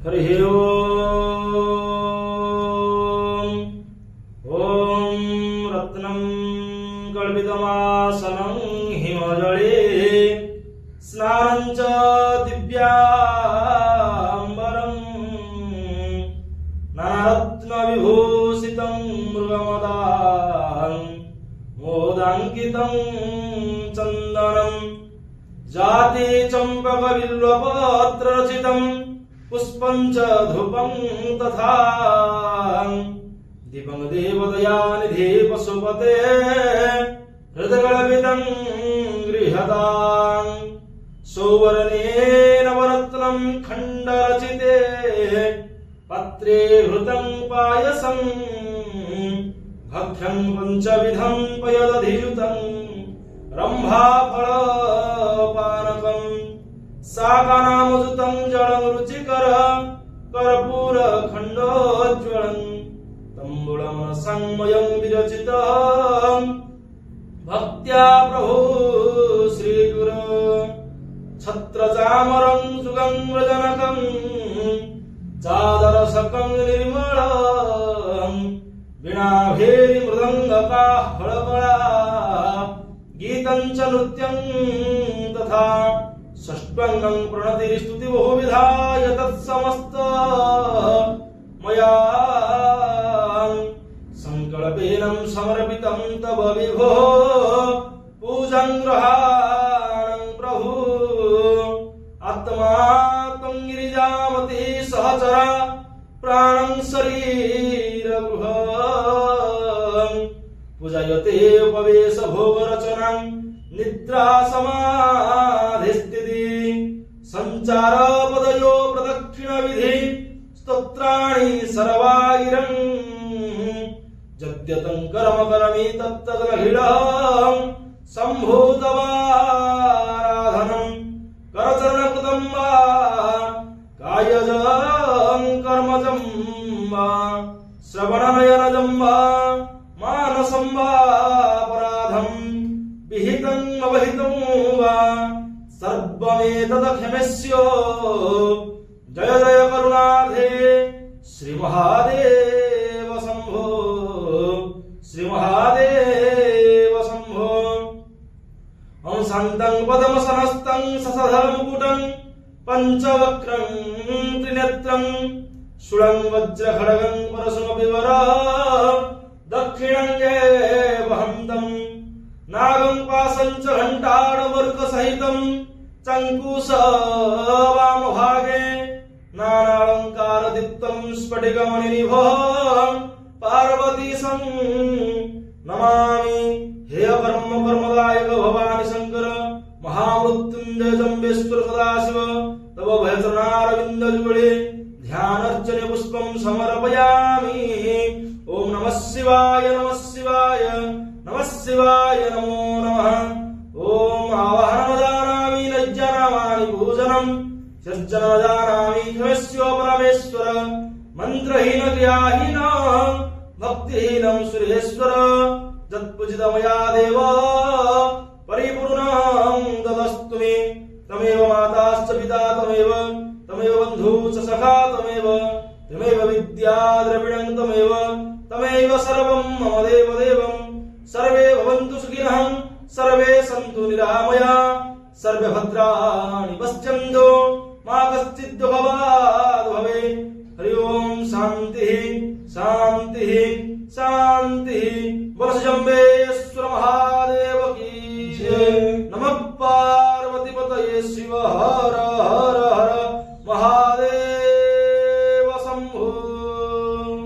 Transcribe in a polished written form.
हरिः ओम्। ॐ रत्नं कल्पितमासनं हिमजले स्नानं च दिव्याम्बरं नानारत्नविभूषितं मृगमदां मोदाङ्कितं चन्दनं जाति चम्पकबिल्वपत्ररचितं पुष्पं च धूपं तथा दीपं देवदयानिधे पशुपते हृदकल्पितं गृहदां सौवर्णेन नवरत्नं खण्डरचिते पत्रे घृतं पायसं भक्ष्यं पञ्चविधं पयदधियुतं रम्भाफलपानकं शाकानामजुतं जलं रुचिकर कर्पूरखण्डोज्ज्वलं तम्बुलं संमयं विरचितं भक्त्या प्रभो श्रीगुरो छत्रचामरं सुगन्धजनकं चादरशकं निर्मलं वीणाभेरी मृदङ्गकाह्वलकला गीतं च नृत्यं तथा षष्ट्वङ्गं प्रणतिस्तुति बहुविधाय तत्समस्त मया संकल्पेनं समर्पितं तव विभो पूजं गृहाणं प्रभु आत्मा त्वं गिरिजामती सहचरा प्राणं शरीरगृहं पूजयते उपवेश भोगरचनां निद्रा समाधिस्थिति संचार पदयो प्रदक्षिण विधि स्तोत्राणि सर्वागिरं यद्यतं कर्म करमि तत्तदखिलं सम्भूतवाराधनं करचरणकृतं वा कायजं कर्मजं वा श्रवणनयनजं वा मानसं वा अपराधं विहितं अवहितं वा सर्वमेतदक्षमस्यो जय जय करुणार्धे श्री महादेव शंभो श्री महादेव शंभो ओं शान्तं पद्मसनस्तं ससधमुकुटं पंचवक्त्रं त्रिनेत्रं शूलं वज्रखड्गं परशुमपिवर दक्षिणङ्गे वहन्तं नागं पाशं च घण्टाडमरुकसहितं चङ्कुशवामभागे नानालङ्कारदीप्तं स्फटिकमणिनिभं पार्वतीशं नमामि। हे परम कर्मदायक भवानी शंकर महामृत्युंजय जम्बेश्वर सदाशिव तव भयचरणारविन्दयुगले ध्यानार्चने पुष्पं समर्पयामि। ओम नमः शिवाय नमः शिवाय नमः शिवाय नमो नमः। ओम आवाहनमजानामि नज्जानामि पूजनं सज्जनमजानामि क्षमस्व परमेश्वर मंत्रहीन क्रियाहीन भक्तिहीनं सुरेश्वर यत्पूजितमया देव परिपूर्णं ददस्तु मे। तमेव माताश्च पिता तमेव बन्धु च सखा तमेव विद्या द्रविणं तमेव सर्वं मम देवदेवं। सर्वे भवन्तु सुखिनः सर्वे सन्तु निरामया सर्वे भद्राणि पश्यन्तु मा कश्चित् दुःखभाग् भवेत्। हरि ओम शान्तिः शान्तिः शान्तिः। बोलो जम्बेश्वर महादेव की जय। नमः पार्वती पतये शिव हर हर।